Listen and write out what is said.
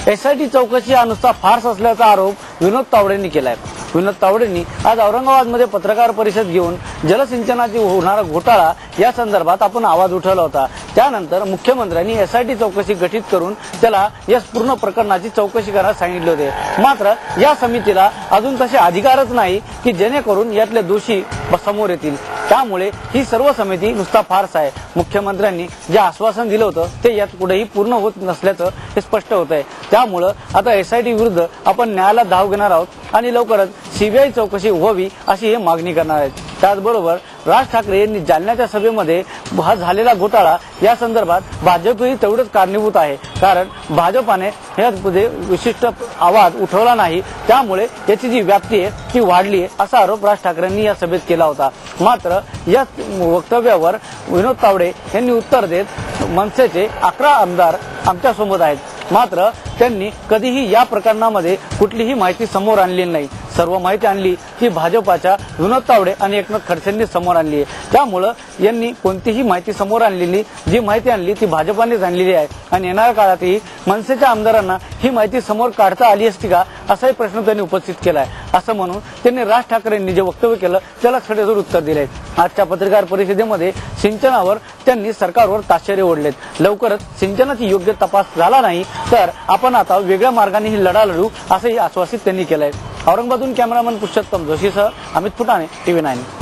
SIT चौकशी हा नुसता फार्स असल्याचा आरोप विनोद तावडेंनी केलाय। विनोद तावडेंनी आज औरंगाबादमध्ये पत्रकार परिषद घेऊन जलसिंचनाची होणारा घोटाळा या संदर्भात आपण आवाज उठवला होता। त्यानंतर मुख्यमंत्र्यांनी एसआयटी चौकशी गठीत करून त्याला या पूर्ण प्रकरणाची चौकशी करायला सांगितले होते। मात्र या समितीला अजून तसे अधिकारच नाही की जेणेकरून यातले दोषी समोर येतील। त्यामुळे ही सर्व समिती नुसता फार्स आहे। मुख्यमंत्र्यांनी जे आश्वासन दिलं होतं ते यात कुठेही पूर्ण होत नसल्याचं हे स्पष्ट होत आहे। त्यामुळे आता एसआयटी विरुद्ध आपण न्यायालयात धाव घेणार आहोत आणि लवकरच सीबीआय चौकशी व्हावी अशी हे मागणी करणार आहेत। त्याचबरोबर राज ठाकरे यांनी जालन्याच्या सभेमध्ये हा झालेला घोटाळा या संदर्भात भाजपही तेवढंच कारणीभूत आहे, कारण भाजपाने यामध्ये विशिष्ट आवाज उठवला नाही, त्यामुळे याची जी व्याप्ती आहे ती वाढली आहे असा आरोप राज ठाकरेंनी या सभेत केला होता। मात्र या वक्तव्यावर विनोद तावडे यांनी उत्तर देत मनसेचे 11 आमदार आमच्या सोबत आहेत, मात्र त्यांनी कधीही या प्रकरणामध्ये कुठलीही माहिती समोर आणली नाही। सर्व माहिती आणली ती भाजपाच्या विनोद तावडे आणि एकनाथ खडसेंनी समोर आणली आहे। त्यामुळे यांनी कोणतीही माहिती समोर आणलेली, जी माहिती आणली ती भाजपानेच आणलेली आहे आणि येणाऱ्या काळातही मनसेच्या आमदारांना ही माहिती समोर काढता आली असती का असाही प्रश्न त्यांनी उपस्थित केला आहे। असं म्हणून त्यांनी राज ठाकरेंनी जे वक्तव्य केलं त्याला सडेतोड उत्तर दिले। आजच्या पत्रकार परिषदेमध्ये सिंचनावर त्यांनी सरकारवर ताशेरे ओढलेत। लवकरच सिंचनाची योग्य तपास झाला नाही तर आपण आता वेगळ्या मार्गाने ही लढा लढू असंही आश्वासित त्यांनी केलंय। औरंगाबादहून कॅमेरामन पुरुषोत्तम जोशीसह अमित फुटाणे, TV9।